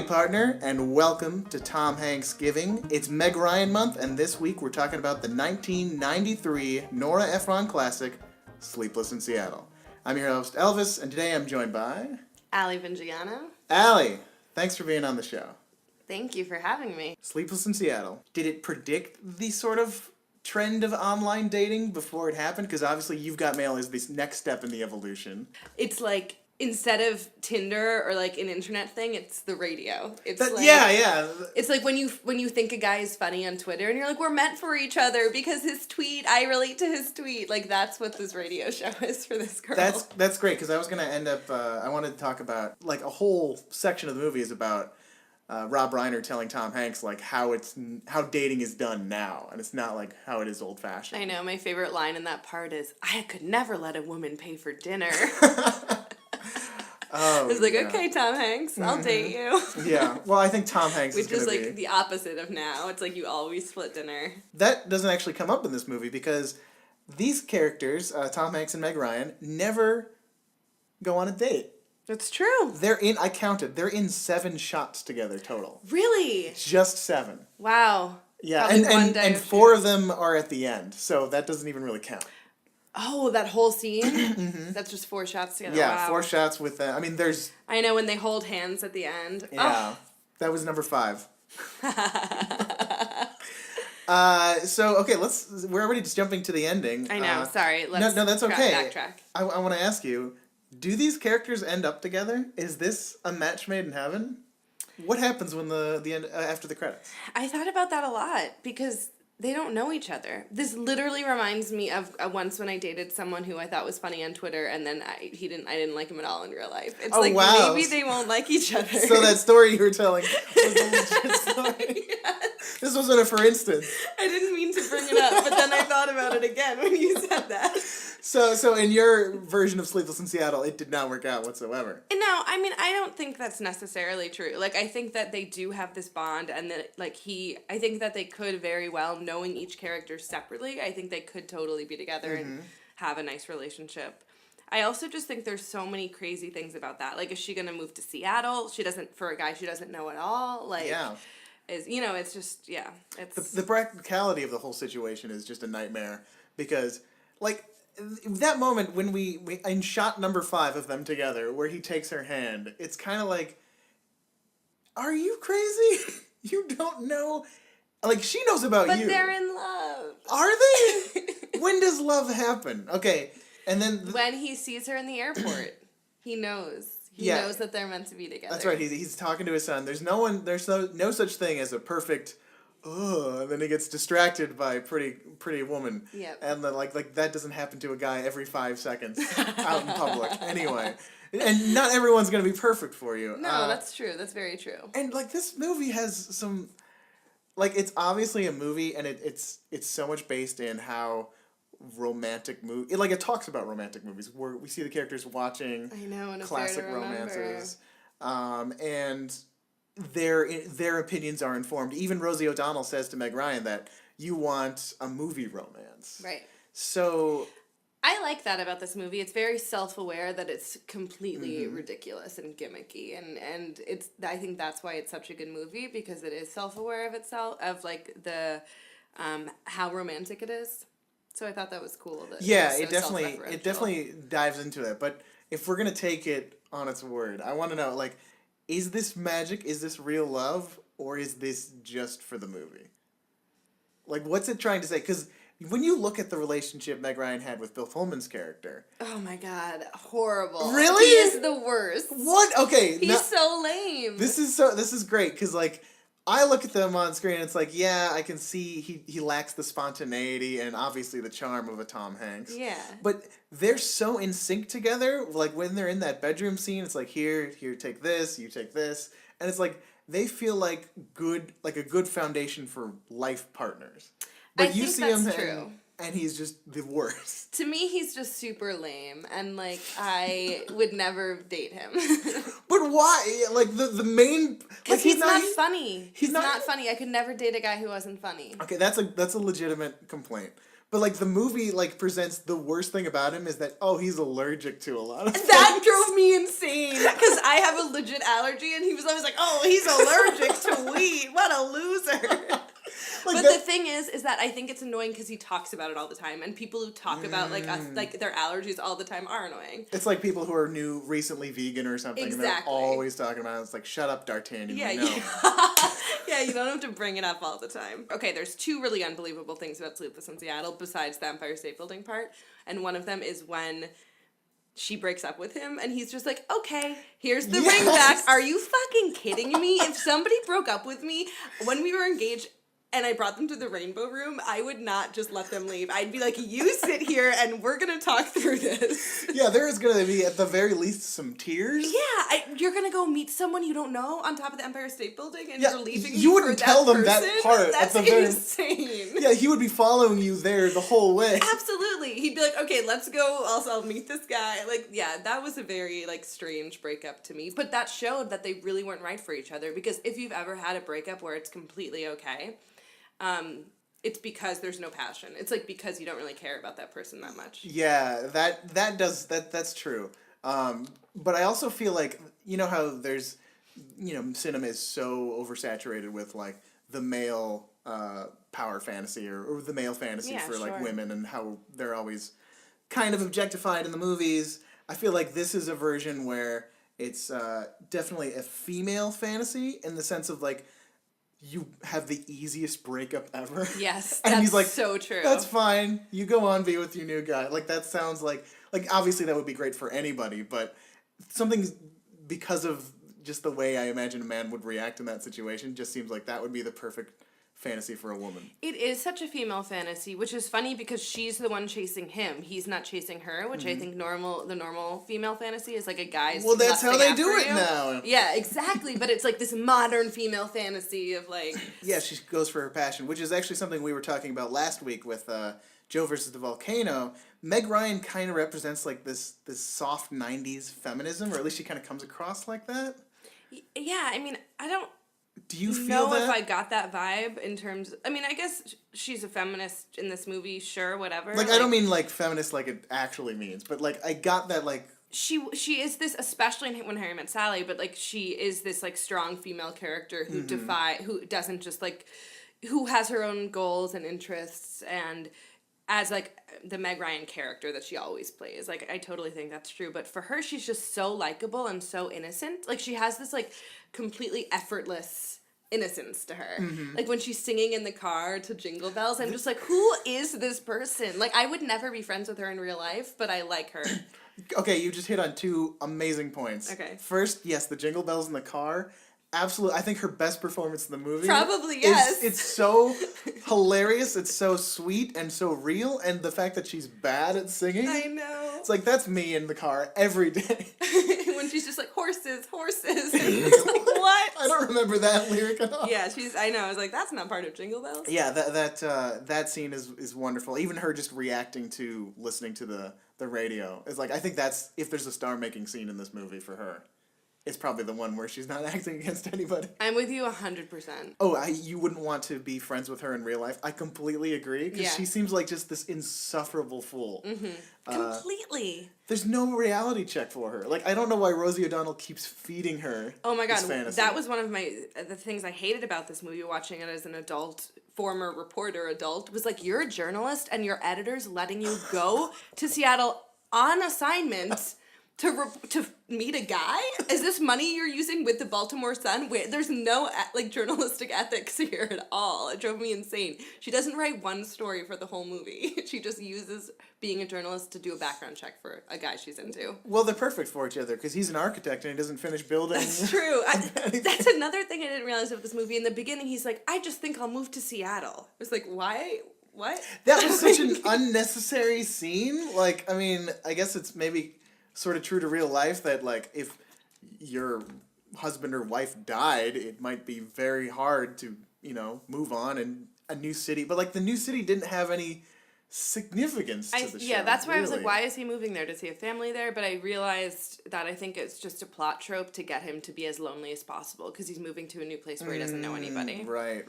partner, and welcome to TomHanksgiving. It's Meg Ryan Month, and this week we're talking about the 1993 Nora Ephron classic, Sleepless in Seattle. I'm your host, Elvis, and today I'm joined by... Ali Vingiano. Ali, thanks for being on the show. Thank you for having me. Sleepless in Seattle. Did it predict the sort of trend of online dating before it happened? Because obviously You've Got Mail is this next step in the evolution. It's like, instead of Tinder or like an internet thing, it's the radio. It's yeah. It's like when you think a guy is funny on Twitter and you're like, we're meant for each other because his tweet, I relate to his tweet. Like, that's what this radio show is for this girl. That's great, because I was going to end up, I wanted to talk about, like, a whole section of the movie is about Rob Reiner telling Tom Hanks, like, how dating is done now, and it's not like how it is old-fashioned. I know, my favorite line in that part is, I could never let a woman pay for dinner. Oh, it's like, okay, Tom Hanks, I'll date you. Yeah, well, I think Tom Hanks is going to be... Which is like the opposite of now. It's like you always split dinner. That doesn't actually come up in this movie because these characters, Tom Hanks and Meg Ryan, never go on a date. That's true. I counted, they're in 7 shots together total. Really? Just 7. Wow. Yeah, and 4 of them are at the end, so that doesn't even really count. Oh, that whole scene? Mm-hmm. That's just 4 shots together. Yeah, wow. 4 shots with I mean, there's... I know, when they hold hands at the end. Yeah, that was number 5. So, okay, we're already just jumping to the ending. I know, sorry. Let's no, that's okay. Backtrack. I want to ask you, do these characters end up together? Is this a match made in heaven? What happens when the end after the credits? I thought about that a lot because they don't know each other. This literally reminds me of once when I dated someone who I thought was funny on Twitter, and then I didn't like him at all in real life. It's maybe they won't like each other. So that story you were telling was a legit story. Yes. This wasn't a for instance. I didn't mean to bring it up, but then I thought about it again when you said that. So in your version of Sleepless in Seattle, it did not work out whatsoever. No, I mean, I don't think that's necessarily true. Like, I think that they do have this bond, and that, like, I think that they could very well, knowing each character separately, I think they could totally be together and have a nice relationship. I also just think there's so many crazy things about that. Like, is she going to move to Seattle? For a guy she doesn't know at all. Like, yeah. It's just, yeah. It's the practicality of the whole situation is just a nightmare, because, like, that moment when we in shot number 5 of them together, where he takes her hand, it's kind of like, are you crazy? You don't know. Like, she knows about you. But they're in love. Are they? When does love happen? Okay, and then... when he sees her in the airport. He knows. He knows that they're meant to be together. That's right. He's talking to his son. There's no such thing as a perfect... and then he gets distracted by a pretty woman. Yep. And then, like that doesn't happen to a guy every 5 seconds out in public. Anyway. And not everyone's going to be perfect for you. No, that's true. That's very true. And, like, this movie has some... Like, it's obviously a movie, and it's so much based in how romantic movie... Like, it talks about romantic movies, where we see the characters watching classic romances. And... Their opinions are informed. Even Rosie O'Donnell says to Meg Ryan that you want a movie romance. Right. So... I like that about this movie. It's very self-aware that it's completely ridiculous and gimmicky. And I think that's why it's such a good movie, because it is self-aware of itself, of, like, the... how romantic it is. So I thought that was cool. That it definitely dives into it. But if we're going to take it on its word, I want to know, like... Is this magic? Is this real love? Or is this just for the movie? Like, what's it trying to say? Because when you look at the relationship Meg Ryan had with Bill Pullman's character... Oh my god, horrible. Really? He is the worst. What? Okay. He's so lame. This is great, because, like, I look at them on screen and it's like, yeah, I can see he lacks the spontaneity and obviously the charm of a Tom Hanks. Yeah. But they're so in sync together. Like, when they're in that bedroom scene, it's like, here, take this, you take this. And it's like, they feel like a good foundation for life partners. But I think that's true. And he's just the worst. To me, he's just super lame, and, like, I would never date him. But why? Like, the main... Because he's not funny. He's not funny. I could never date a guy who wasn't funny. Okay, that's a legitimate complaint. But, like, the movie, like, presents the worst thing about him is that, oh, he's allergic to a lot of That things. drove me insane because I have a legit allergy, and he was always like, "Oh, he's allergic to weed. What a loser!" Like But that- the thing is that I think it's annoying because he talks about it all the time, and people who talk about like their allergies all the time are annoying. It's like people who are recently vegan or something, and they're Exactly. always talking about it. It's like, shut up, D'Artagnan. Yeah, we know. yeah, you don't have to bring it up all the time. Okay, there's two really unbelievable things about Sleepless in Seattle besides the Empire State Building part, and one of them is when she breaks up with him, and he's just like, okay, here's the ring back. Are you fucking kidding me? If somebody broke up with me when we were engaged and I brought them to the Rainbow Room, I would not just let them leave. I'd be like, you sit here and we're gonna talk through this. Yeah, there is going to be, at the very least, some tears. Yeah, you're gonna go meet someone you don't know on top of the Empire State Building, and Yeah, you're leaving. you me wouldn't for tell that them that person? part at That's the very- insane. Yeah, he would be following you there the whole way. Absolutely, he'd be like, "Okay, let's go. I'll meet this guy." Like, yeah, that was a very like strange breakup to me. But that showed that they really weren't right for each other. Because if you've ever had a breakup where it's completely okay, it's because there's no passion. It's like because you don't really care about that person that much. Yeah, that's true. But I also feel like, you know how there's, cinema is so oversaturated with like the male power fantasy or the male fantasy Yeah, for like sure. women, and how they're always kind of objectified in the movies. I feel like this is a version where it's definitely a female fantasy in the sense of like, you have the easiest breakup ever. Yes, And that's he's like, so true. That's fine. You go on, be with your new guy. Like, that sounds like obviously that would be great for anybody, but something, because of just the way I imagine a man would react in that situation, just seems like that would be the perfect fantasy for a woman. It is such a female fantasy, which is funny because she's the one chasing him. He's not chasing her, which I think the normal female fantasy is like a guy's. Well, that's how lusting they do after it you. now. Yeah, exactly. But it's like this modern female fantasy of like. Yeah, she goes for her passion, which is actually something we were talking about last week with Joe versus the Volcano. Meg Ryan kind of represents like this soft 90s feminism, or at least she kind of comes across like that. Yeah, I mean, I don't. Do you feel know that? if I got that vibe in terms. I mean, I guess she's a feminist in this movie. Sure, whatever. Like, I don't mean like feminist like it actually means, but like I got that like. She is this, especially in When Harry Met Sally, but like she is this like strong female character who who doesn't just like, who has her own goals and interests, and as like the Meg Ryan character that she always plays. Like, I totally think that's true, but for her, she's just so likable and so innocent. Like, she has this like completely effortless innocence to her. Like, when she's singing in the car to Jingle Bells, I'm just like, who is this person? Like, I would never be friends with her in real life, but I like her. Okay, you just hit on two amazing points. Okay. First, yes, the Jingle Bells in the car. Absolutely, I think her best performance in the movie. Probably, yes. It's so hilarious. It's so sweet and so real, and the fact that she's bad at singing. I know. It's like, that's me in the car every day. When she's just like, horses, horses. And it's like, what? I don't remember that lyric at all. Yeah, I know. I was like, that's not part of Jingle Bells. Yeah, that scene is wonderful. Even her just reacting to listening to the radio is like, I think that's, if there's a star-making scene in this movie for her, it's probably the one where she's not acting against anybody. I'm with you 100%. Oh, you wouldn't want to be friends with her in real life. I completely agree, because Yeah. she seems like just this insufferable fool. Completely. There's no reality check for her. Like, I don't know why Rosie O'Donnell keeps feeding her. Oh my god, this fantasy. that was one of the things I hated about this movie, watching it as an adult, former reporter adult, was like, you're a journalist and your editor's letting you go to Seattle on assignment to meet a guy? Is this money you're using with the Baltimore Sun? There's no like journalistic ethics here at all. It drove me insane. She doesn't write one story for the whole movie. She just uses being a journalist to do a background check for a guy she's into. Well, they're perfect for each other, because he's an architect and he doesn't finish building. That's true. That's another thing I didn't realize with this movie. In the beginning, he's like, I just think I'll move to Seattle. I was like, why? What? That was such an unnecessary scene. Like, I mean, I guess it's maybe sort of true to real life that, like, if your husband or wife died, it might be very hard to, move on in a new city. But, like, the new city didn't have any significance to the show. Yeah, that's why I was like, really. why is he moving there? Does he have family there? But I realized that I think it's just a plot trope to get him to be as lonely as possible, because he's moving to a new place where he doesn't know anybody. Right.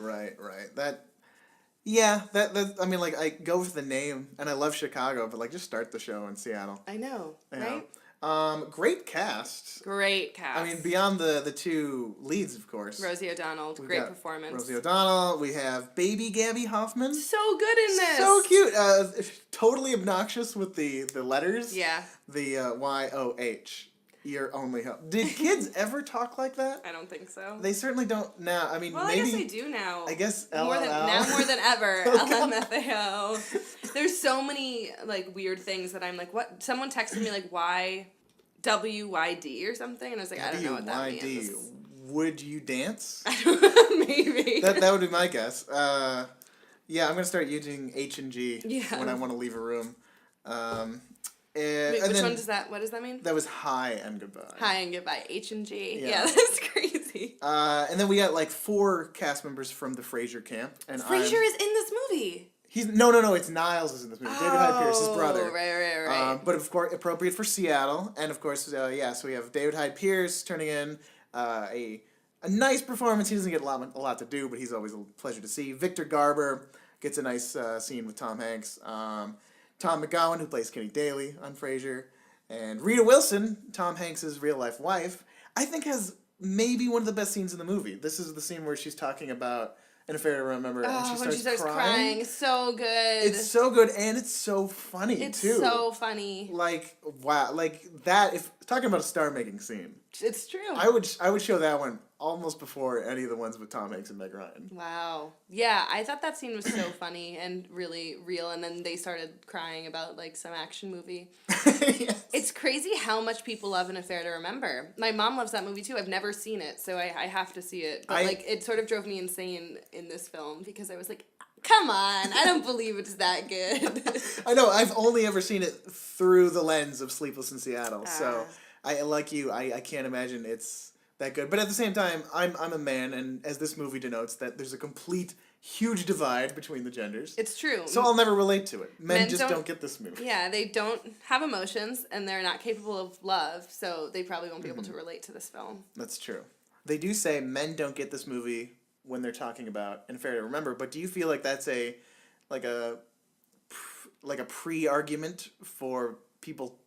Yeah, that I mean, like, I go with the name, and I love Chicago, but like, just start the show in Seattle. I know, You right? know? Great cast. Great cast. I mean, beyond the two leads, of course. Rosie O'Donnell, We've great got performance. Rosie O'Donnell. We have baby Gabby Hoffman. So good in this. So cute. Totally obnoxious with the letters. Yeah. The YOH. Your only hope. Did kids ever talk like that? I don't think so. They certainly don't now. I mean, Well, maybe. I guess they do now. I guess more than ever. LMFAO. There's so many like weird things that I'm like, what? Someone texted me like YWYD or something, and I was like, I don't know what that means. Would you dance? Maybe. That would be my guess. Yeah, I'm gonna start using H and G when I want to leave a room. Wait, and which then, one does that? What does that mean? That was hi and goodbye. Hi and goodbye. H and G. Yeah. Yeah, that's crazy. And then we got like 4 cast members from the Frasier camp, and Frasier is in this movie. He's no. It's Niles is in this movie. David Hyde Pierce's brother. Right. But of course, appropriate for Seattle, and of course, so we have David Hyde Pierce turning in a nice performance. He doesn't get a lot to do, but he's always a pleasure to see. Victor Garber gets a nice scene with Tom Hanks. Tom McGowan, who plays Kenny Daly on Frasier, and Rita Wilson, Tom Hanks' real-life wife, I think has maybe one of the best scenes in the movie. This is the scene where she's talking about An Affair to Remember, and she starts crying. So good. It's so good, and it's so funny, it's too. It's so funny. Like, wow. Like, that, if talking about a star-making scene. It's true. I would show that one almost before any of the ones with Tom Hanks and Meg Ryan. Wow. Yeah, I thought that scene was so funny and really real, and then they started crying about, like, some action movie. Yes. It's crazy how much people love An Affair to Remember. My mom loves that movie, too. I've never seen it, so I have to see it. But, it sort of drove me insane in this film, because I was like, come on, I don't believe it's that good. I know, I've only ever seen it through the lens of Sleepless in Seattle, so I like you, I can't imagine it's that good. But at the same time, I'm a man, and as this movie denotes, that there's a complete, huge divide between the genders. It's true. So I'll never relate to it. Men just don't get this movie. Yeah, they don't have emotions, and they're not capable of love, so they probably won't be able to relate to this film. That's true. They do say men don't get this movie when they're talking about An Affair to Remember, but do you feel like that's a pre-argument for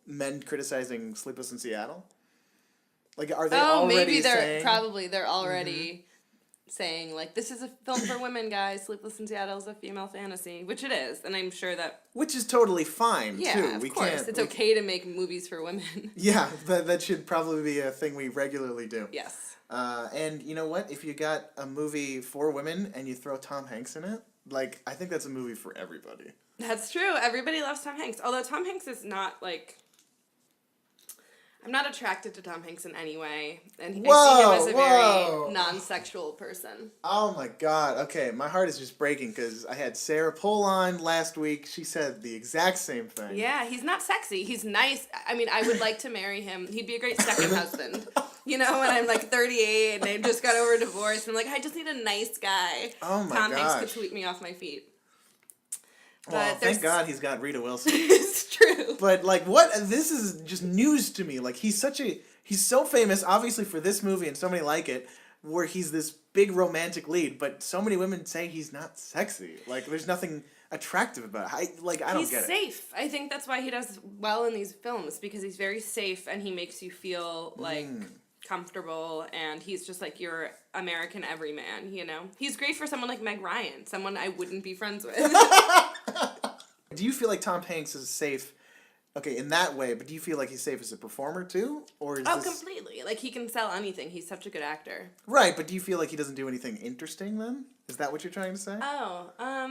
men criticizing Sleepless in Seattle? Like, are they already saying... they're already saying, like, this is a film for women, guys. Sleepless in Seattle is a female fantasy, which it is, and I'm sure that... Which is totally fine, too. Yeah, of course. It's okay to make movies for women. Yeah, that should probably be a thing we regularly do. Yes. And you know what? If you got a movie for women and you throw Tom Hanks in it, like, I think that's a movie for everybody. That's true. Everybody loves Tom Hanks. Although Tom Hanks is not, like... I'm not attracted to Tom Hanks in any way, and I see him as a very non-sexual person. Oh my god, okay, my heart is just breaking, because I had Sarah Pohl on last week. She said the exact same thing. Yeah, he's not sexy. He's nice. I mean, I would like to marry him. He'd be a great second husband. You know, when I'm like 38 and I just got over a divorce, and I'm like, I just need a nice guy. Oh my Tom gosh. Hanks could sweep me off my feet. Well, thank God he's got Rita Wilson. It's true. But, like, what? This is just news to me. Like, he's so famous, obviously, for this movie, and so many like it, where he's this big romantic lead, but so many women say he's not sexy. Like, there's nothing attractive about it. I don't get it. He's safe. I think that's why he does well in these films, because he's very safe, and he makes you feel, like... comfortable, and he's just like your American everyman, you know? He's great for someone like Meg Ryan, someone I wouldn't be friends with. Do you feel like Tom Hanks is safe, okay, in that way, but do you feel like he's safe as a performer too? Or is completely. Like, he can sell anything. He's such a good actor. Right, but do you feel like he doesn't do anything interesting then? Is that what you're trying to say? I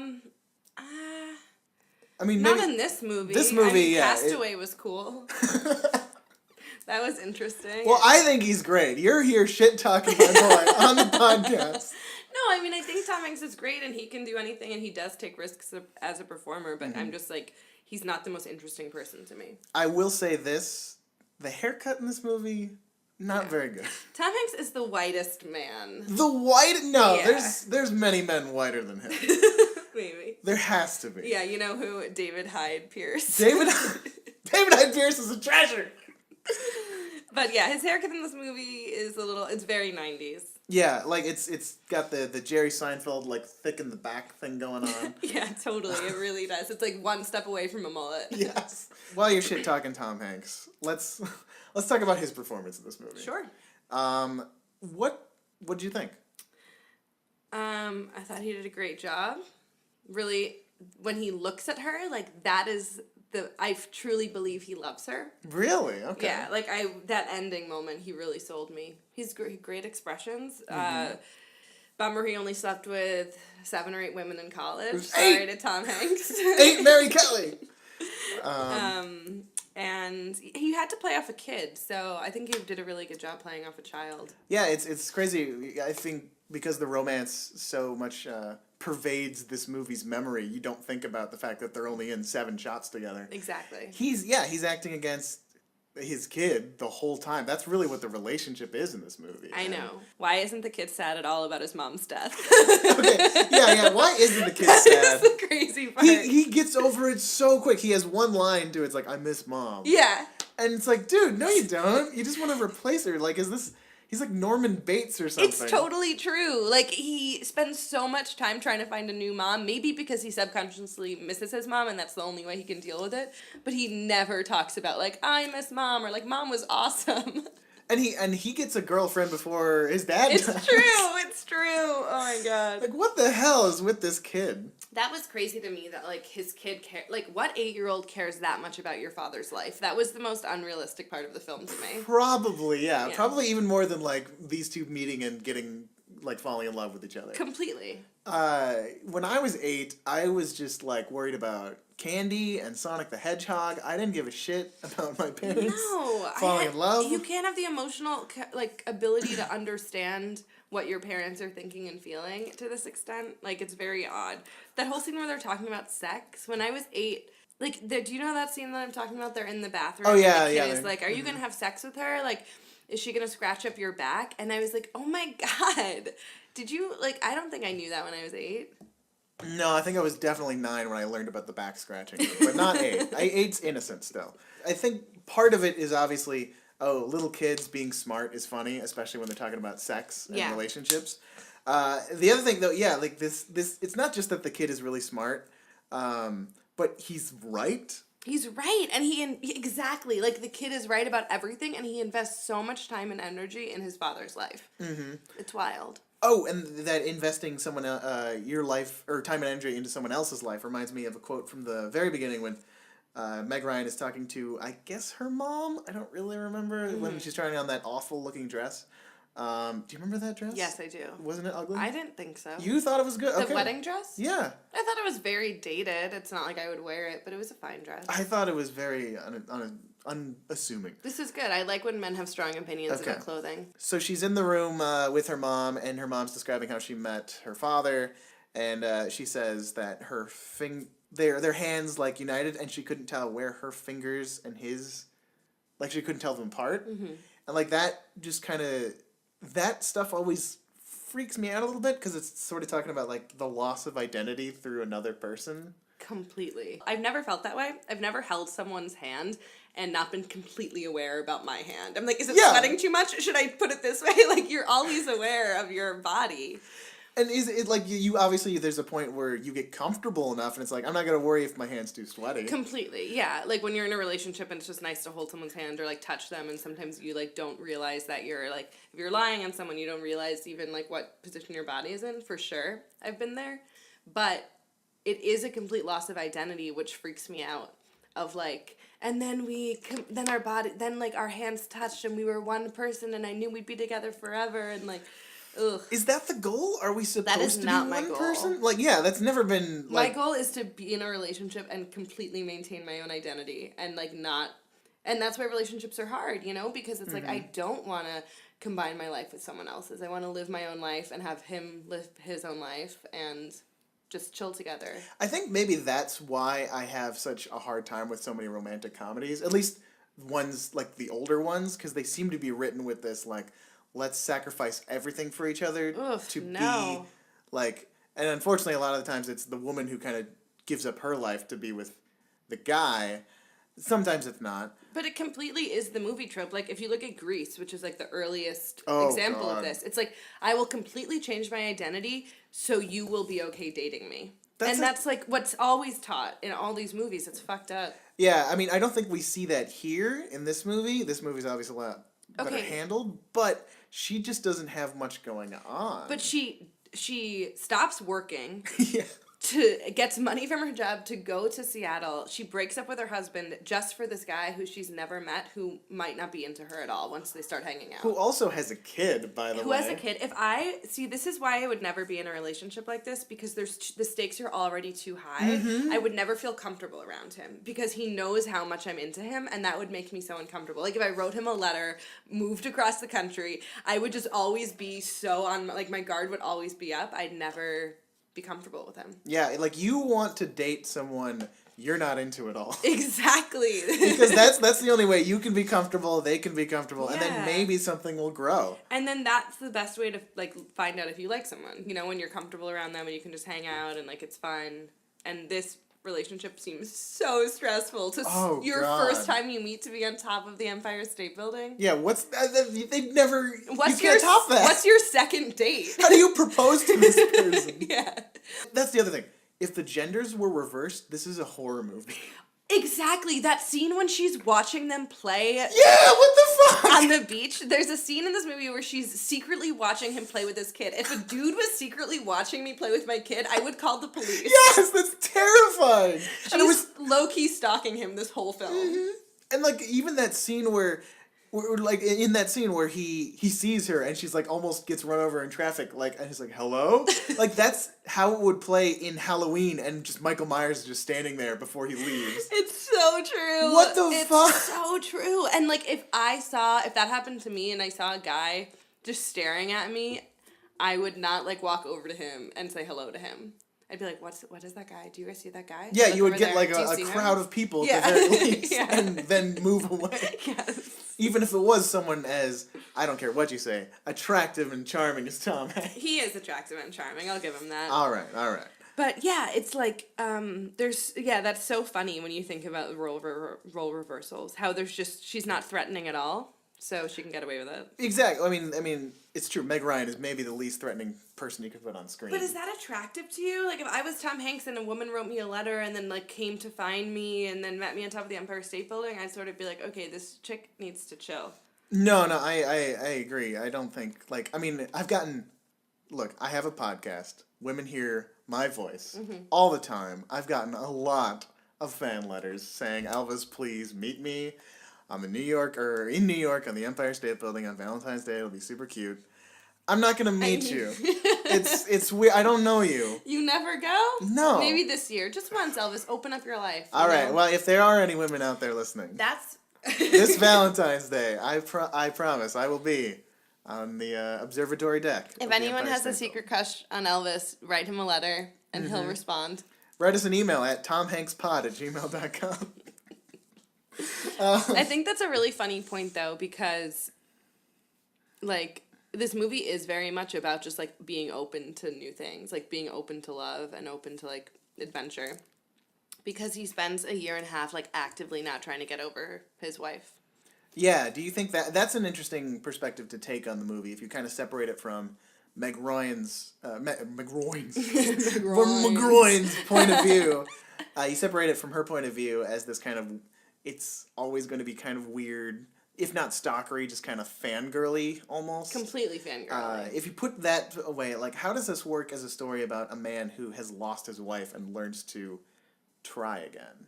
mean, not in this movie. This movie, Castaway was cool. That was interesting. Well, I think he's great. You're here shit-talking my boy on the podcast. No, I mean, I think Tom Hanks is great, and he can do anything, and he does take risks as a performer, but I'm just like, he's not the most interesting person to me. I will say this, the haircut in this movie, not very good. Tom Hanks is the whitest man. There's many men whiter than him. Maybe. There has to be. Yeah, you know who? David Hyde Pierce. David Hyde Pierce is a treasure. But yeah, his haircut in this movie is it's very 90s. Yeah, like it's got the Jerry Seinfeld like thick in the back thing going on. Yeah, totally. It really does. It's like one step away from a mullet. Yes. While you're shit talking Tom Hanks, let's talk about his performance in this movie. Sure. What did you think? I thought he did a great job. Really, when he looks at her, like that is I truly believe he loves her. Really? Okay. Yeah, like that ending moment, he really sold me. He's great expressions. Bummer he only slept with 7 or 8 women in college. Sorry to Tom Hanks. 8 Mary Kelly. And he had to play off a kid, so I think he did a really good job playing off a child. Yeah, it's crazy. I think because the romance so much pervades this movie's memory, you don't think about the fact that they're only in 7 shots together. Exactly. He's acting against his kid the whole time. That's really what the relationship is in this movie. I know. Why isn't the kid sad at all about his mom's death? Okay, yeah. Why isn't the kid sad? That's the crazy part. He gets over it so quick. He has one line to it. It's like, I miss mom. Yeah. And it's like, dude, no you don't. You just want to replace her. Like, he's like Norman Bates or something. It's totally true. Like, he spends so much time trying to find a new mom, maybe because he subconsciously misses his mom and that's the only way he can deal with it, but he never talks about, like, I miss mom, or, like, mom was awesome. And he gets a girlfriend before his dad It's does. It's true. Oh, my God. Like, what the hell is with this kid? That was crazy to me that, like, his kid like, what 8-year-old cares that much about your father's life? That was the most unrealistic part of the film to me. Probably, yeah. Probably even more than, like, these two meeting and getting, like, falling in love with each other. Completely. When I was 8, I was just, like, worried about candy and Sonic the Hedgehog. I didn't give a shit about my parents falling in love. You can't have the emotional, like, ability to understand what your parents are thinking and feeling to this extent. Like, it's very odd. That whole scene where they're talking about sex, when I was 8, like, do you know that scene that I'm talking about? They're in the bathroom. Oh, yeah, and the kid yeah. is like, are you going to have sex with her? Like, is she going to scratch up your back? And I was like, oh my God. Did you, like, I don't think I knew that when I was 8. No, I think I was definitely 9 when I learned about the back scratching, but not 8. 8's innocent still. I think part of it is obviously, little kids being smart is funny, especially when they're talking about sex and relationships. The other thing, though, like this, it's not just that the kid is really smart, but he's right. He's right, and exactly, like, the kid is right about everything, and he invests so much time and energy in his father's life. Mm-hmm. It's wild. Oh, and that investing your life or time and energy into someone else's life reminds me of a quote from the very beginning when Meg Ryan is talking to, I guess, her mom. I don't really remember when she's trying on that awful looking dress. Do you remember that dress? Yes, I do. Wasn't it ugly? I didn't think so. You thought it was good? The wedding dress? Yeah. I thought it was very dated. It's not like I would wear it, but it was a fine dress. I thought it was very unassuming. This is good. I like when men have strong opinions about clothing. So she's in the room with her mom, and her mom's describing how she met her father, and she says that their hands, like, united, and she couldn't tell where her fingers and his, like, she couldn't tell them apart. Mm-hmm. And, like, that just kind of, that stuff always freaks me out a little bit, because it's sort of talking about, like, the loss of identity through another person. Completely. I've never felt that way. I've never held someone's hand and not been completely aware about my hand. I'm like, is it sweating too much? Should I put it this way? Like, you're always aware of your body. And is it like you obviously there's a point where you get comfortable enough and it's like, I'm not going to worry if my hand's too sweaty. Completely, yeah. Like when you're in a relationship and it's just nice to hold someone's hand or like touch them, and sometimes you like don't realize that you're like, if you're lying on someone, you don't realize even like what position your body is in, for sure. I've been there. But it is a complete loss of identity, which freaks me out. Of like, and then then our body, then like our hands touched and we were one person and I knew we'd be together forever and like, ugh. Is that the goal? Are we supposed to be not one my person? goal. Like, yeah, that's never been like... My goal is to be in a relationship and completely maintain my own identity and like not, and that's why relationships are hard, you know, because it's like, I don't want to combine my life with someone else's. I want to live my own life and have him live his own life and just chill together. I think maybe that's why I have such a hard time with so many romantic comedies, at least ones like the older ones, because they seem to be written with this like, let's sacrifice everything for each other be like, and unfortunately a lot of the times it's the woman who kind of gives up her life to be with the guy, Sometimes it's not. But it completely is the movie trope. Like, if you look at Grease, which is, like, the earliest Oh, example God. of this, it's like, I will completely change my identity so you will be okay dating me. That's, like, what's always taught in all these movies. It's fucked up. Yeah, I mean, I don't think we see that here in this movie. This movie's obviously a lot better handled, but she just doesn't have much going on. But she stops working. Yeah. Gets money from her job to go to Seattle. She breaks up with her husband just for this guy who she's never met, who might not be into her at all once they start hanging out. Who also has a kid, by the way. Who has a kid. This is why I would never be in a relationship like this, because the stakes are already too high. Mm-hmm. I would never feel comfortable around him because he knows how much I'm into him, and that would make me so uncomfortable. Like, if I wrote him a letter, moved across the country, I would just always be so on, like, my guard would always be up. I'd never be comfortable with him. Yeah, like, you want to date someone you're not into at all. Exactly. Because that's the only way you can be comfortable, they can be comfortable, Yeah. and then maybe something will grow. And then that's the best way to, like, find out if you like someone. You know, when you're comfortable around them and you can just hang out and, like, it's fun. And this relationship seems so stressful to your first time you meet to be on top of the Empire State Building. Yeah, they never, What's you can't top that. What's your second date? How do you propose to this person? Yeah. That's the other thing. If the genders were reversed, this is a horror movie. Exactly. That scene when she's watching them play. Yeah, what the fuck? On the beach. There's a scene in this movie where she's secretly watching him play with his kid. If a dude was secretly watching me play with my kid, I would call the police. Yes, that's terrifying. She's low-key stalking him this whole film. Mm-hmm. And, like, even that scene where like, in that scene where he sees her and she's, like, almost gets run over in traffic, like, and he's like, hello? Like, that's how it would play in Halloween, and just Michael Myers is just standing there before he leaves. It's so true. What the fuck? It's so true. And, like, if that happened to me and I saw a guy just staring at me, I would not, like, walk over to him and say hello to him. I'd be like, what is that guy? Do you guys see that guy? Yeah, you would get, there. like, a crowd of people yeah. at the very least, Yeah. and then move away. Yes. Even if it was someone as, I don't care what you say, attractive and charming as Tom Hanks. He is attractive and charming, I'll give him that. All right. But yeah, it's like, that's so funny when you think about role reversals, how she's not threatening at all, so she can get away with it. Exactly. I mean, it's true. Meg Ryan is maybe the least threatening person you could put on screen. But is that attractive to you? Like, if I was Tom Hanks and a woman wrote me a letter and then, like, came to find me and then met me on top of the Empire State Building, I'd sort of be like, okay, this chick needs to chill. No, I agree. I don't think, like, I mean, I have a podcast. Women hear my voice all the time. I've gotten a lot of fan letters saying, Elvis, please meet me. I'm in New York on the Empire State Building on Valentine's Day. It'll be super cute. I'm not gonna meet you. It's weird. I don't know you. You never go? No. Maybe this year. Just once, Elvis. Open up your life. All right. Well, if there are any women out there listening, That's... this Valentine's Day, I promise I will be on the observatory deck. If anyone has a secret crush on Elvis, write him a letter and he'll respond. Write us an email at tomhankspod@gmail.com. I think that's a really funny point, though, because, like, this movie is very much about just, like, being open to new things, like, being open to love and open to, like, adventure. Because he spends a year and a half, like, actively not trying to get over his wife. Yeah, do you think that's an interesting perspective to take on the movie, if you kind of separate it from Meg Ryan's point of view? You separate it from her point of view as this kind of, it's always going to be kind of weird, if not stalkery, just kind of fangirly almost. Completely fangirly. If you put that away, like, how does this work as a story about a man who has lost his wife and learns to try again?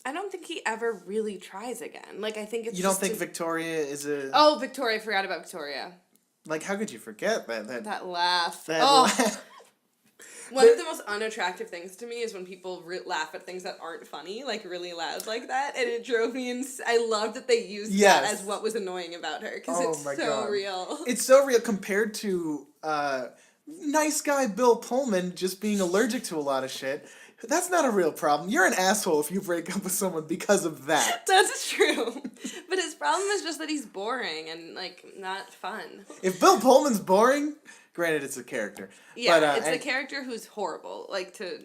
I don't think he ever really tries again. Like, I think it's You don't think Victoria is a... Oh, Victoria. I forgot about Victoria. Like, how could you forget that? That laugh. That laugh. One of the most unattractive things to me is when people laugh at things that aren't funny, like, really loud like that, and it drove me I love that they used that as what was annoying about her, because it's so real. It's so real compared to nice guy Bill Pullman just being allergic to a lot of shit. That's not a real problem. You're an asshole if you break up with someone because of that. That's true. But his problem is just that he's boring and, like, not fun. If Bill Pullman's boring, granted it's a character. Yeah, but, it's a character who's horrible. Like, to...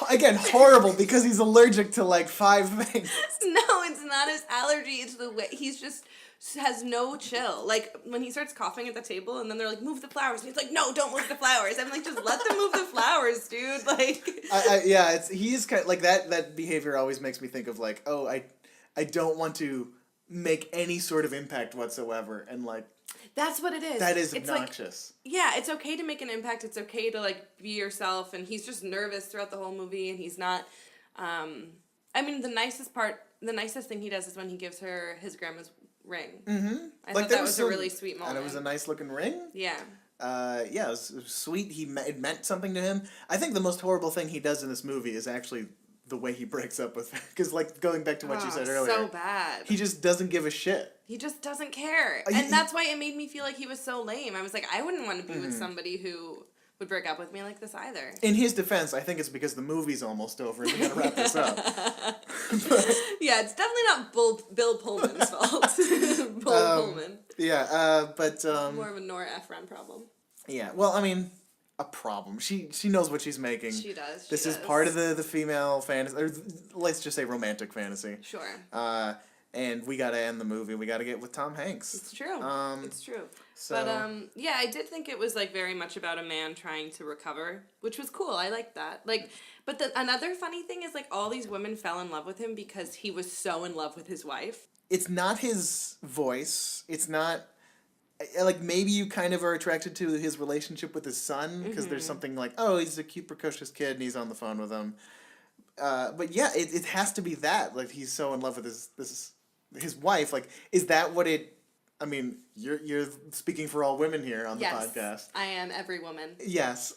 again, horrible because he's allergic to like 5 things. No, it's not his allergy. It's the way he's just has no chill. Like when he starts coughing at the table, and then they're like, "Move the flowers," and he's like, "No, don't move the flowers." I'm like, "Just let them move the flowers, dude." Like, yeah, he's kind of like that. That behavior always makes me think of like, oh, I don't want to make any sort of impact whatsoever, and like. That's what it is. That is it's obnoxious. Like, yeah, it's okay to make an impact. It's okay to like be yourself, and he's just nervous throughout the whole movie, and he's not. I mean, the nicest thing he does is when he gives her his grandma's ring. Mm-hmm. I thought that was a really sweet moment. And it was a nice looking ring. Yeah. Yeah, it was sweet. It meant something to him. I think the most horrible thing he does in this movie is actually the way he breaks up with her. Because, like, going back to what you said earlier. So bad. He just doesn't give a shit. He just doesn't care. And that's why it made me feel like he was so lame. I was like, I wouldn't want to be with somebody who would break up with me like this either. In his defense, I think it's because the movie's almost over and we gotta wrap this up. Yeah, it's definitely not Bill Pullman's fault. Pullman. Yeah, but... more of a Nora Ephron problem. Yeah, well, I mean... a problem. She knows what she's making. She does. This is part of the female fantasy, or let's just say romantic fantasy. Sure. And we gotta end the movie. We gotta get with Tom Hanks. It's true. It's true. So, but yeah, I did think it was like very much about a man trying to recover, which was cool. I liked that. Like, but another funny thing is like all these women fell in love with him because he was so in love with his wife. It's not his voice. It's not. Like, maybe you kind of are attracted to his relationship with his son, because there's something like, oh, he's a cute, precocious kid, and he's on the phone with him. But yeah, it has to be that. Like, he's so in love with his wife. Like, is that what it... I mean, you're speaking for all women here on the podcast. I am every woman. Yes.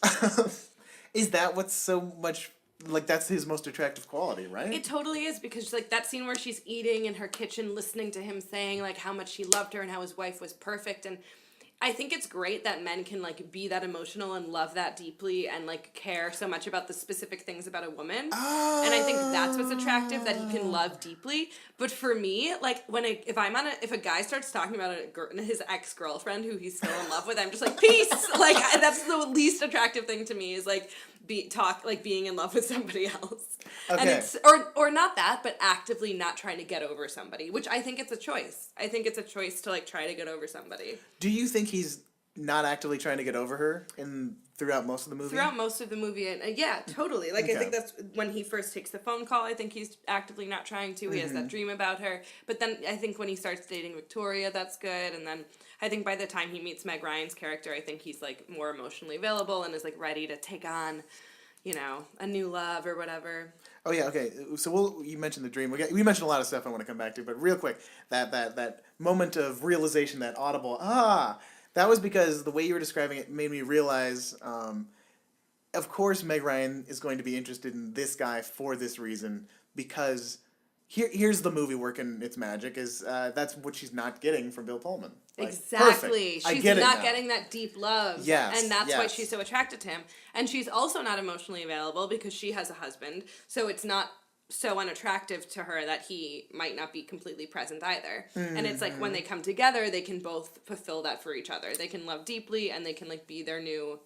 Is that what's so much... Like, that's his most attractive quality, right? It totally is, because, like, that scene where she's eating in her kitchen, listening to him saying, like, how much he loved her and how his wife was perfect, and I think it's great that men can, like, be that emotional and love that deeply and, like, care so much about the specific things about a woman. Oh. And I think that's what's attractive, that he can love deeply. But for me, like, if a guy starts talking about his ex-girlfriend who he's still in love with, I'm just like, peace! Like, that's the least attractive thing to me, is, like, being in love with somebody else. Okay. And it's or not that, but actively not trying to get over somebody, which I think it's a choice. I think it's a choice to like try to get over somebody. Do you think he's not actively trying to get over her throughout most of the movie? Throughout most of the movie, and yeah, totally. Like, okay. I think that's when he first takes the phone call, I think he's actively not trying to. He has that dream about her. But then I think when he starts dating Victoria, that's good. And then I think by the time he meets Meg Ryan's character, I think he's like more emotionally available and is like ready to take on, you know, a new love or whatever. Oh yeah, okay. So you mentioned the dream. We mentioned a lot of stuff I want to come back to, but real quick, that moment of realization, that audible that was because the way you were describing it made me realize, of course Meg Ryan is going to be interested in this guy for this reason, because here's the movie working its magic, is that's what she's not getting from Bill Pullman. Like, exactly. Perfect. She's not getting that deep love. Yes. And that's why she's so attracted to him. And she's also not emotionally available because she has a husband, so it's not so unattractive to her that he might not be completely present either. Mm-hmm. And it's like when they come together, they can both fulfill that for each other. They can love deeply and they can like be their new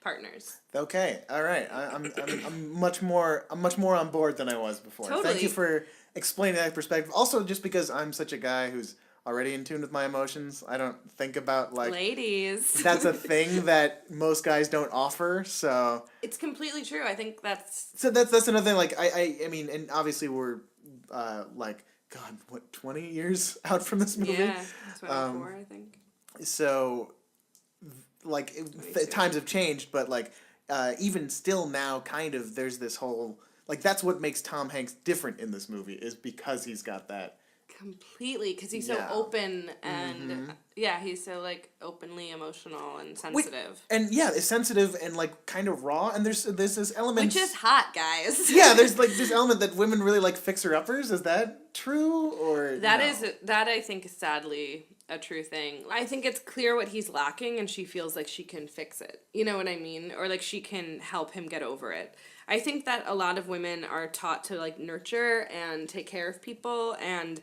partners. Okay. All right. I'm much more on board than I was before. Totally. Thank you for explaining that perspective. Also, just because I'm such a guy who's already in tune with my emotions, I don't think about like ladies. That's a thing that most guys don't offer. So it's completely true. I think that's another thing. Like I mean, and obviously we're like, God, what, 20 years out from this movie? Yeah, 24, I think. So like times have changed, but like even still now, kind of there's this whole like that's what makes Tom Hanks different in this movie, is because he's got that. Completely, because he's so open and he's so like openly emotional and sensitive. It's sensitive and like kind of raw, and there's this element, which is hot, guys. Yeah, there's like this element that women really like fixer-uppers. Is that true, or that I think is sadly a true thing. I think it's clear what he's lacking, and she feels like she can fix it. You know what I mean? Or like she can help him get over it. I think that a lot of women are taught to like nurture and take care of people, and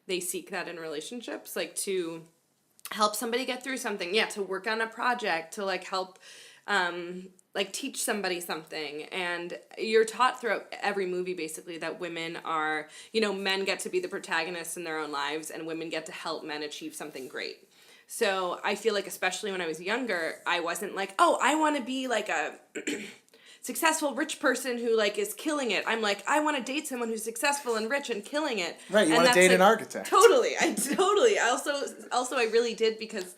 they seek that in relationships, like to help somebody get through something. Yeah, to work on a project, to like help like teach somebody something. And you're taught throughout every movie basically that women are, you know, men get to be the protagonists in their own lives and women get to help men achieve something great. So I feel like especially when I was younger, I wasn't like, oh, I want to be like a successful rich person who like is killing it. I'm like, I want to date someone who's successful and rich and killing it. Right, you want to date an architect. Totally. I also I really did, because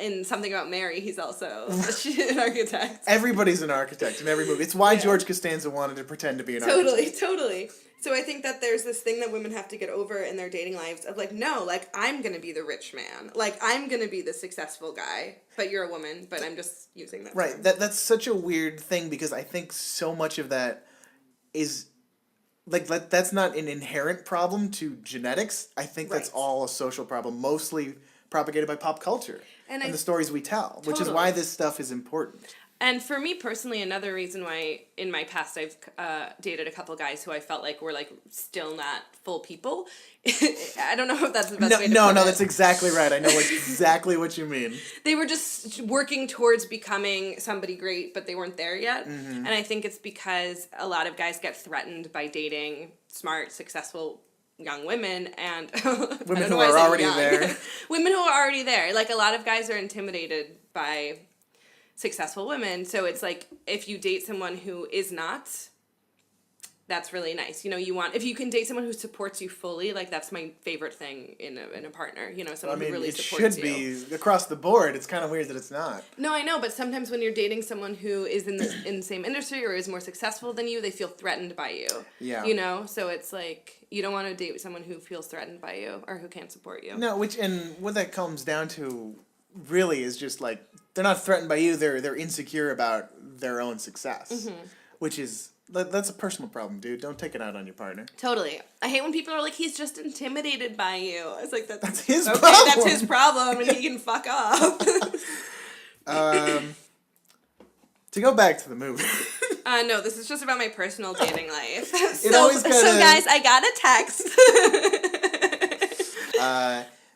in Something About Mary, he's also an architect. Everybody's an architect in every movie. It's why George Costanza wanted to pretend to be an architect. Totally. So I think that there's this thing that women have to get over in their dating lives of like, no, like I'm going to be the rich man. Like I'm going to be the successful guy, but you're a woman, but I'm just using that. Right. That's such a weird thing, because I think so much of that is like that's not an inherent problem to genetics. I think that's all a social problem, mostly propagated by pop culture and the stories we tell, which is why this stuff is important. And for me personally, another reason why in my past I've dated a couple guys who I felt like were like still not full people. I don't know if that's the best way to put it. No, that's exactly right. I know exactly what you mean. They were just working towards becoming somebody great, but they weren't there yet. Mm-hmm. And I think it's because a lot of guys get threatened by dating smart, successful young women, and women who are already there. Women who are already there. Like a lot of guys are intimidated by successful women, so it's like if you date someone who is not, that's really nice. You know, if you can date someone who supports you fully, like that's my favorite thing in a partner. You know, someone who really supports you. I mean, it should be across the board. It's kind of weird that it's not. No, I know, but sometimes when you're dating someone who is in the same industry or is more successful than you, they feel threatened by you. Yeah. You know, so it's like you don't want to date someone who feels threatened by you or who can't support you. No, and what that comes down to really is just like they're not threatened by you. They're insecure about their own success, which is that's a personal problem, dude. Don't take it out on your partner. Totally. I hate when people are like, he's just intimidated by you. I was like, that's his problem. That's his problem, and he can fuck off. To go back to the movie. No, this is just about my personal dating life. So guys, I got a text.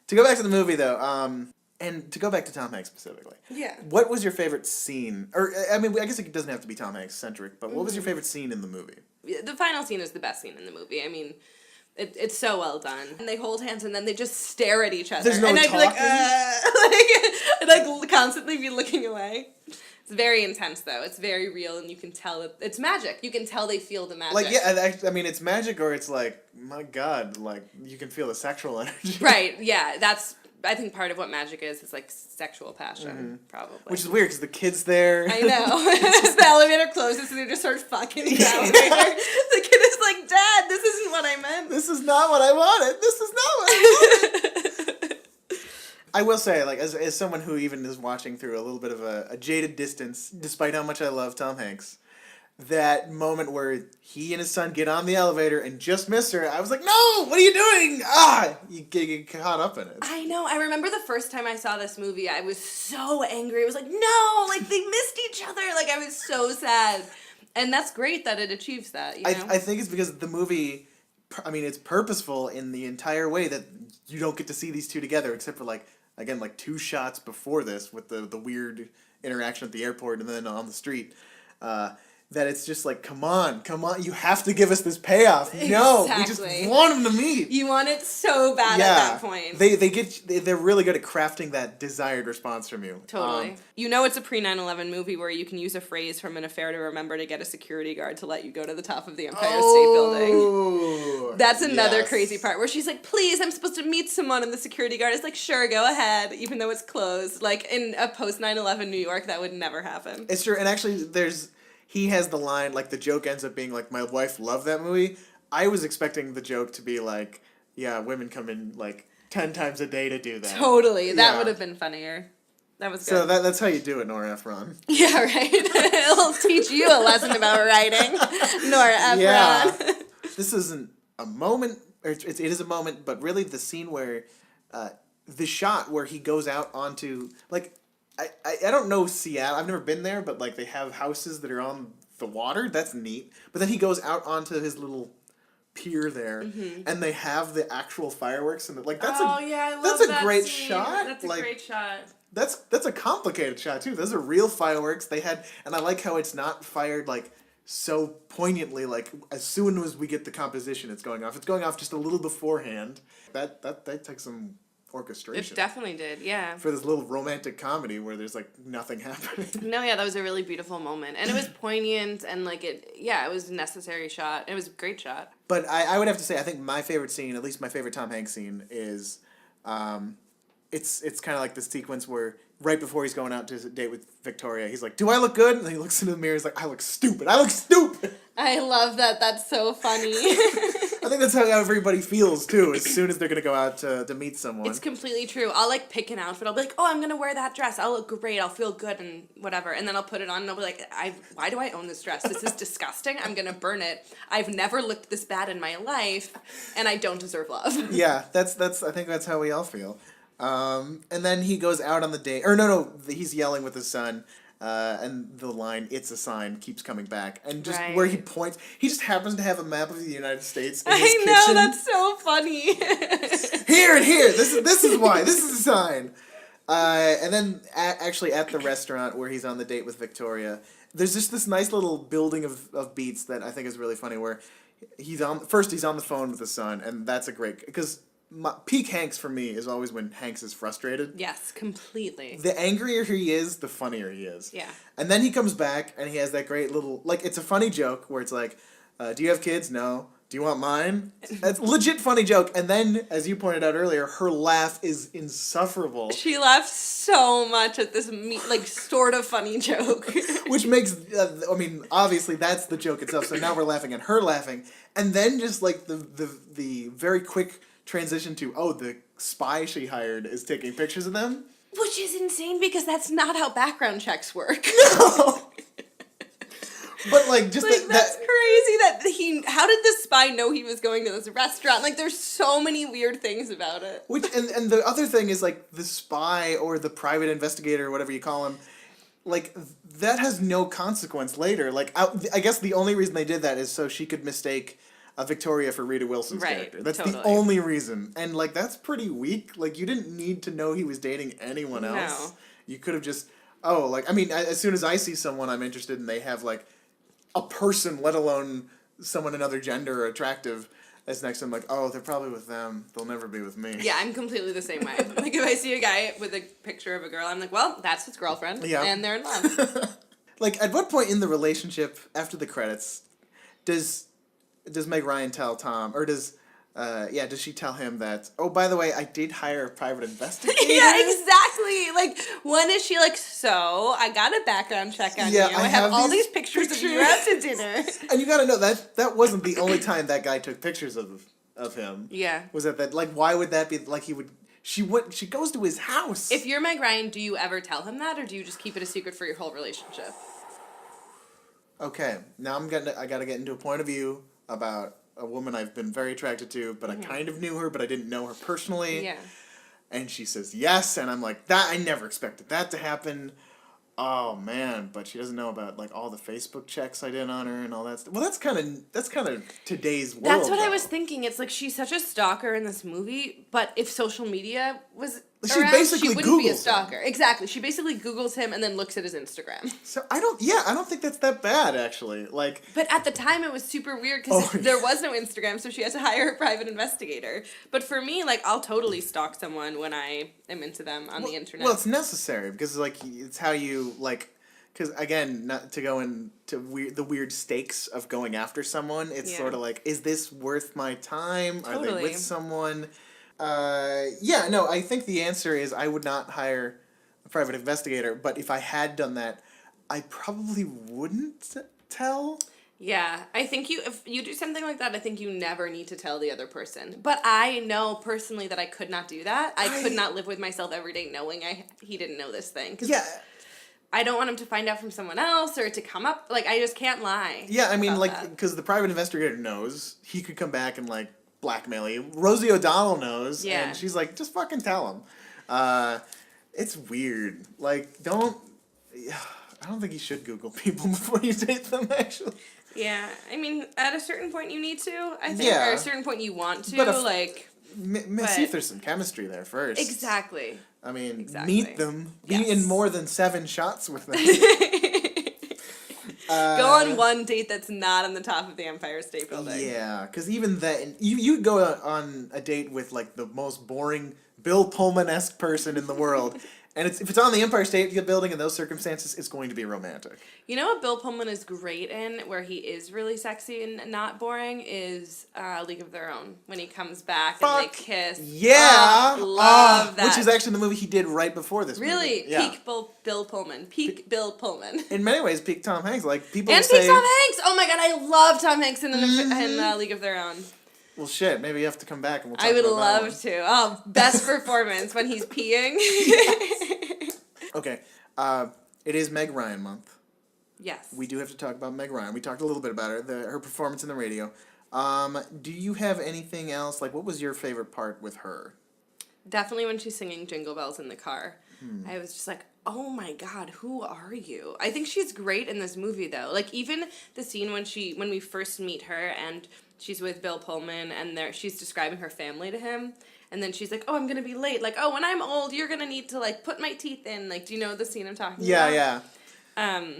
To go back to the movie, though, and to go back to Tom Hanks specifically. Yeah. What was your favorite scene? Or, I mean, I guess it doesn't have to be Tom Hanks-centric, but what was your favorite scene in the movie? The final scene is the best scene in the movie. I mean, it's so well done. And they hold hands and then they just stare at each other. There's no and talking? I'd like constantly be looking away. It's very intense, though. It's very real, and you can tell it's magic. You can tell they feel the magic. Like, yeah, I mean, it's magic, or it's like, my God, like, you can feel the sexual energy. Right, yeah, I think part of what magic is like sexual passion, probably. Which is weird, because the kid's there. I know. The elevator closes, and they just start fucking the elevator. The kid is like, Dad, this isn't what I meant. This is not what I wanted. This is not what I wanted. I will say, like, as someone who even is watching through a little bit of a jaded distance, despite how much I love Tom Hanks, that moment where he and his son get on the elevator and just miss her, I was like, no, what are you doing? You get caught up in it. I know. I remember the first time I saw this movie, I was so angry. I was like, no, like, they missed each other. Like, I was so sad. And that's great that it achieves that, you know? I think it's because the movie, I mean, it's purposeful in the entire way that you don't get to see these two together, except for, like, again, like 2 shots before this with the weird interaction at the airport and then on the street. That it's just like, come on, you have to give us this payoff. No, we just want them to meet. You want it so bad at that point. They're really good at crafting that desired response from you. Totally. You know it's a pre-9/11 movie where you can use a phrase from An Affair to Remember to get a security guard to let you go to the top of the Empire State Building. That's another crazy part where she's like, please, I'm supposed to meet someone, and the security guard is like, sure, go ahead, even though it's closed. Like, in a post-9/11 New York, that would never happen. It's true, and actually he has the line, like, the joke ends up being, like, my wife loved that movie. I was expecting the joke to be, like, yeah, women come in, like, 10 times a day to do that. Totally. That would have been funnier. That was good. So that's how you do it, Nora Ephron. Yeah, right? It'll teach you a lesson about writing, Nora Ephron. Yeah. This isn't a moment, or it is a moment, but really the scene where, the shot where he goes out onto, like, I don't know Seattle. I've never been there, but, like, they have houses that are on the water. That's neat. But then he goes out onto his little pier there, and they have the actual fireworks, and like that's a great shot. That's a great shot. That's a complicated shot too. Those are real fireworks. And I like how it's not fired like so poignantly. Like as soon as we get the composition, it's going off. It's going off just a little beforehand. That takes some orchestration. It definitely did, yeah. For this little romantic comedy where there's like nothing happening. No, yeah, that was a really beautiful moment, and it was poignant, and like it was a necessary shot. It was a great shot. But I would have to say, I think my favorite scene, at least my favorite Tom Hanks scene, is, it's kind of like the sequence where right before he's going out to his date with Victoria, he's like, "Do I look good?" And then he looks into the mirror, he's like, "I look stupid. I look stupid." I love that. That's so funny. I think that's how everybody feels too. As soon as they're gonna go out to meet someone, it's completely true. I'll like pick an outfit. I'll be like, "Oh, I'm gonna wear that dress. I'll look great. I'll feel good and whatever." And then I'll put it on and I'll be like, "Why do I own this dress? This is disgusting. I'm gonna burn it. I've never looked this bad in my life, and I don't deserve love." Yeah, that's. I think that's how we all feel. And then he goes out on the date. Or no, he's yelling with his son. And the line "It's a sign" keeps coming back, and just where he points, he just happens to have a map of the United States in his kitchen. I know, that's so funny. Here and here. This is why. This is a sign. And then actually at the restaurant where he's on the date with Victoria, there's just this nice little building of beats that I think is really funny. Where he's on the phone with his son, and that's a great because. Peak Hanks for me is always when Hanks is frustrated. Yes, completely. The angrier he is, the funnier he is. Yeah. And then he comes back and he has that great little, like, it's a funny joke where it's like, "Do you have kids? No. Do you want mine?" It's a legit funny joke. And then, as you pointed out earlier, her laugh is insufferable. She laughs so much at this, sort of funny joke. Which makes, obviously that's the joke itself. So now we're laughing at her laughing. And then just, like, the very quick transition to, the spy she hired is taking pictures of them. Which is insane because that's not how background checks work. No! But, like, just that's crazy how did this spy know he was going to this restaurant? Like, there's so many weird things about it. Which, and the other thing is, like, the spy or the private investigator or whatever you call him, like, that has no consequence later. Like, I guess the only reason they did that is so she could mistake Victoria for Rita Wilson's character. That's the only reason. And, like, that's pretty weak. Like, you didn't need to know he was dating anyone else. No. You could have just, as soon as I see someone I'm interested in, they have, like, a person, let alone someone another gender or attractive, that's next to them, like, they're probably with them. They'll never be with me. Yeah, I'm completely the same way. Like, if I see a guy with a picture of a girl, I'm like, well, that's his girlfriend. Yeah. And they're in love. Like, at what point in the relationship, after the credits, does Meg Ryan tell Tom, or does she tell him that, "Oh, by the way, I did hire a private investigator"? Yeah, exactly. Like, when is she like, "So, I got a background check on you. I have all these pictures of you out to dinner." And you gotta know, that wasn't the only time that guy took pictures of him. Yeah. Was that, like, why would that be, like, she goes to his house. If you're Meg Ryan, do you ever tell him that, or do you just keep it a secret for your whole relationship? Okay, now I gotta get into a point of view about a woman I've been very attracted to, but I kind of knew her, but I didn't know her personally. Yeah. And she says yes, and I'm like, I never expected that to happen. Oh man, but she doesn't know about, like, all the Facebook checks I did on her and all that stuff. Well, that's kind of today's world. That's what I was thinking. It's like she's such a stalker in this movie, but if social media was around, she wouldn't be a stalker. Him. Exactly. She basically Googles him and then looks at his Instagram. So I don't think that's that bad, actually. Like, but at the time it was super weird because there was no Instagram, so she had to hire a private investigator. But for me, like, I'll totally stalk someone when I am into them on the internet. Well, it's necessary because, like, it's how you, like, because, again, not to go into the weird stakes of going after someone, it's sort of like, is this worth my time? Totally. Are they with someone? I think the answer is I would not hire a private investigator, but if I had done that, I probably wouldn't tell. Yeah, I think if you do something like that, I think you never need to tell the other person. But I know personally that I could not do that. I could not live with myself every day knowing he didn't know this thing. Yeah. I don't want him to find out from someone else or to come up. Like, I just can't lie. Yeah, I mean, like, because the private investigator knows. He could come back and, like, blackmail you. Rosie O'Donnell knows. Yeah. And she's like, just fucking tell him. It's weird. Like, I don't think you should Google people before you date them, actually. Yeah. I mean, at a certain point you need to, I think. Yeah. Or at a certain point you want to. See if there's some chemistry there first. Exactly. I mean, Exactly. meet them. Be in more than 7 shots with them. Go on one date that's not on the top of the Empire State Building. Yeah, because even that, you go on a date with like the most boring Bill Pullman-esque person in the world, and if it's on the Empire State Building in those circumstances, it's going to be romantic. You know what Bill Pullman is great in, where he is really sexy and not boring, is League of Their Own. When he comes back and they kiss. Yeah! Love that. Which is actually the movie he did right before this really? movie. Yeah. Peak Bill Pullman. Peak Bill Pullman. In many ways, peak Tom Hanks. Like, people And say... peak Tom Hanks! Oh my god, I love Tom Hanks in League of Their Own. Well, shit, maybe you have to come back and we'll talk I would about that love to. Oh, best performance when he's peeing. Okay, it is Meg Ryan Month. Yes. We do have to talk about Meg Ryan. We talked a little bit about her performance in the radio. Do you have anything else? Like, what was your favorite part with her? Definitely when she's singing Jingle Bells in the car. I was just like, oh my god, who are you? I think she's great in this movie, though. Like, even the scene when we first meet her and she's with Bill Pullman and she's describing her family to him. And then she's like, oh, I'm going to be late. Like, oh, when I'm old, you're going to need to, like, put my teeth in. Like, do you know the scene I'm talking about? Yeah.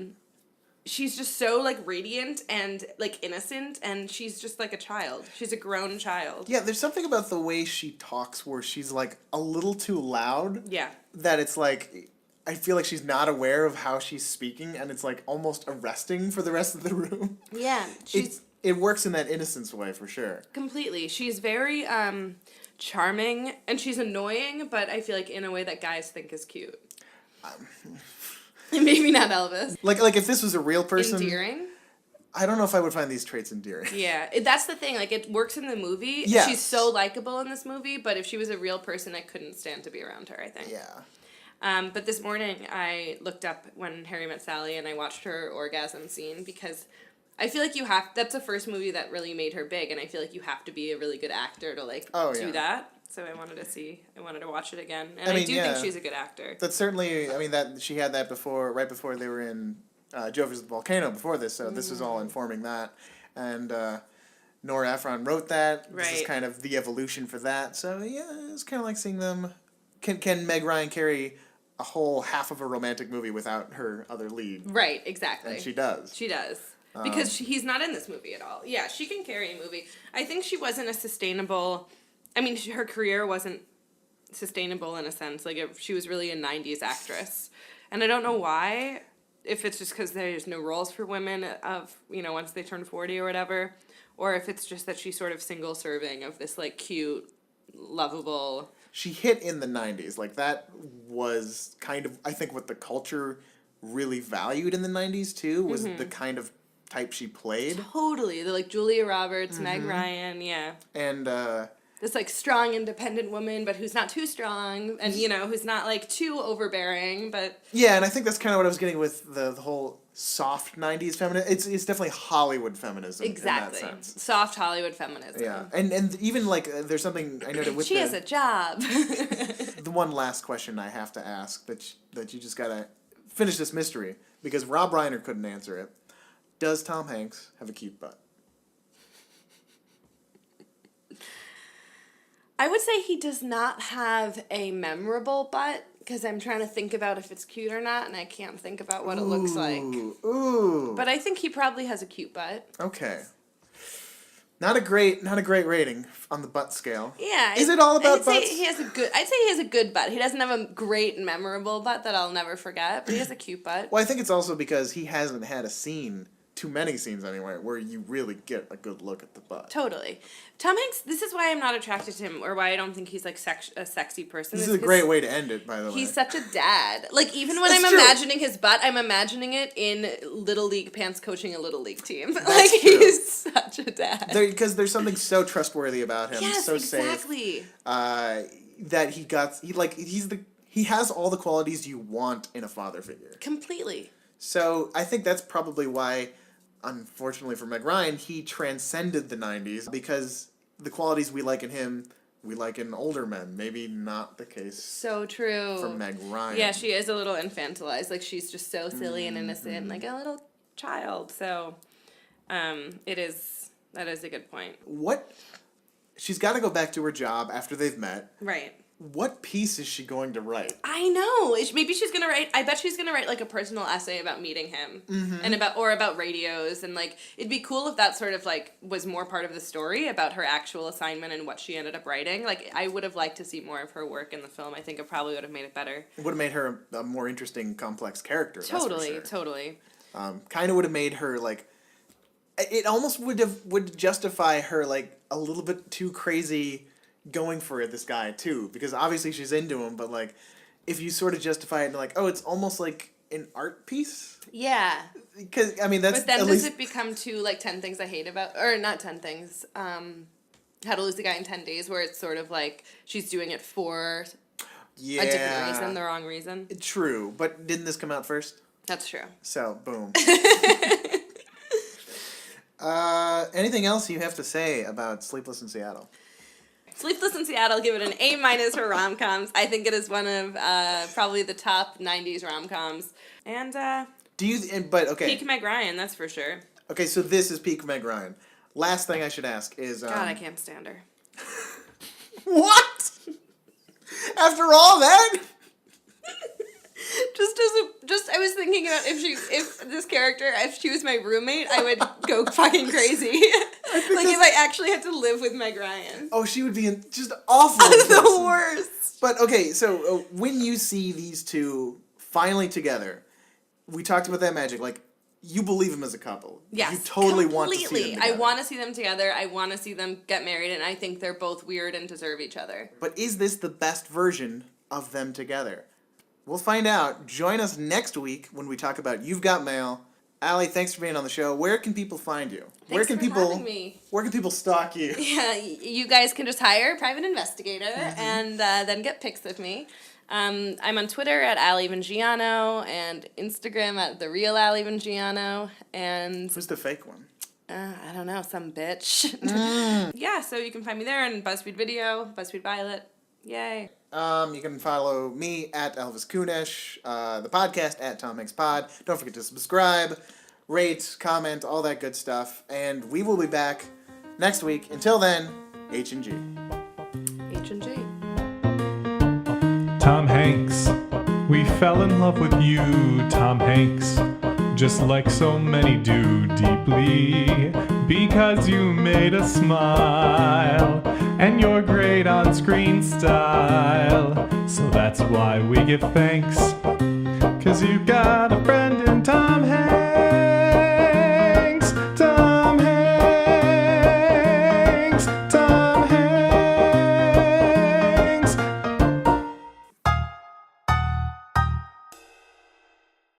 She's just so, like, radiant and, like, innocent. And she's just, like, a child. She's a grown child. Yeah, there's something about the way she talks where she's, like, a little too loud. Yeah. That it's, like, I feel like she's not aware of how she's speaking. And it's, like, almost arresting for the rest of the room. Yeah. It works in that innocence way, for sure. Completely. She's very, charming, and she's annoying, but I feel like in a way that guys think is cute. Maybe not Elvis. Like if this was a real person... Endearing? I don't know if I would find these traits endearing. Yeah, that's the thing. Like, it works in the movie. Yes. She's so likable in this movie, but if she was a real person, I couldn't stand to be around her, I think. Yeah. But this morning, I looked up When Harry Met Sally, and I watched her orgasm scene, because I feel like that's the first movie that really made her big, and I feel like you have to be a really good actor to, like, do that. So I wanted to watch it again. And I do think she's a good actor. That's certainly, I mean, that she had that right before they were in Joe vs. the Volcano before this, so this is all informing that. And Nora Ephron wrote that. Right. This is kind of the evolution for that. So, yeah, it's kind of like seeing them. Can Meg Ryan carry a whole half of a romantic movie without her other lead? Right, exactly. And she does. She does. Because he's not in this movie at all. Yeah, she can carry a movie. I think she wasn't a sustainable... I mean, her career wasn't sustainable in a sense. Like, she was really a 90s actress. And I don't know why, if it's just because there's no roles for women once they turn 40 or whatever, or if it's just that she's sort of single-serving of this, like, cute, lovable... She hit in the 90s. Like, that was kind of, I think, what the culture really valued in the 90s, too, was the kind of type she played. Totally. The, like, Julia Roberts, Meg Ryan, yeah. And, this, like, strong, independent woman, but who's not too strong, and, who's not, like, too overbearing, but... Yeah, and I think that's kind of what I was getting with the whole soft 90s feminism. It's definitely Hollywood feminism exactly. in that sense. Soft Hollywood feminism. Yeah, and even, like, there's something I noted with she has a job. The one last question I have to ask that you just gotta finish this mystery, because Rob Reiner couldn't answer it. Does Tom Hanks have a cute butt? I would say he does not have a memorable butt, because I'm trying to think about if it's cute or not, and I can't think about what it looks like. Ooh. But I think he probably has a cute butt. Okay. Not a great rating on the butt scale. Yeah. Is it all about I'd say butts? he has a good butt. He doesn't have a great and memorable butt that I'll never forget, but he has a cute butt. Well, I think it's also because he hasn't had too many scenes anyway, where you really get a good look at the butt. Totally. Tom Hanks, this is why I'm not attracted to him, or why I don't think he's, like, a sexy person. This is a great way to end it, by the way. He's such a dad. Like, even when That's I'm true. imagining his butt, I'm imagining it in Little League pants coaching a Little League team. That's like, true. he's such a dad. Because there's something so trustworthy about him, Yes, so exactly. safe. That he has all the qualities you want in a father figure. Completely. So I think that's probably why, unfortunately for Meg Ryan, he transcended the 90s, because the qualities we like in him, we like in older men. Maybe not the case So true. for Meg Ryan. Yeah, she is a little infantilized. Like, she's just so silly and innocent, like a little child. So, that is a good point. What she's got to go back to her job after they've met. Right. What piece is she going to write? I know. Maybe she's gonna write. I bet she's gonna write like a personal essay about meeting him, and about radios, and like it'd be cool if that sort of like was more part of the story about her actual assignment and what she ended up writing. Like I would have liked to see more of her work in the film. I think it probably would have made it better. It would have made her a more interesting, complex character. Totally, that's for sure. totally. Kind of would have made her like. It almost would justify her like a little bit too crazy. Going for this guy too, because obviously she's into him, but like if you sort of justify it like, oh, it's almost like an art piece. Yeah. Because I mean that's. But then at does least... it become too like 10 things I hate about, or not 10 things? How to Lose a Guy in 10 Days, where it's sort of like she's doing it for a different reason, the wrong reason. True, but didn't this come out first? That's true. So boom. Anything else you have to say about Sleepless in Seattle? Sleepless in Seattle, give it an A- for rom-coms. I think it is one of probably the top 90s rom-coms. And okay. peak Meg Ryan, that's for sure. Okay, so this is peak Meg Ryan. Last thing I should ask is God, I can't stand her. What? After all that? I was thinking about if she was my roommate, I would go fucking crazy. Like if I actually had to live with Meg Ryan. Oh, she would be just awful. The worst. But okay, so when you see these two finally together, we talked about that magic. Like you believe them as a couple. Yes, you totally completely. want to see them together. I want to see them together. I want to see them get married, and I think they're both weird and deserve each other. But is this the best version of them together? We'll find out. Join us next week when we talk about You've Got Mail. Ali, thanks for being on the show. Where can people find you? Thanks for having me. Where can people stalk you? Yeah, you guys can just hire a private investigator and then get pics of me. I'm on Twitter at Ali Vingiano and Instagram at The Real Ali Vingiano. And who's the fake one? I don't know, some bitch. Yeah, so you can find me there and BuzzFeed Video, BuzzFeed Violet. Yay. You can follow me at Elvis Kunesh, the podcast at tomhankspod. Don't forget to subscribe, rate, comment, all that good stuff. And we will be back next week. Until then, H&G. H&G. Tom Hanks, we fell in love with you, Tom Hanks. Just like so many do deeply, because you made us smile, and your great on-screen style. So that's why we give thanks, 'cause you've got a friend in Tom Hanks.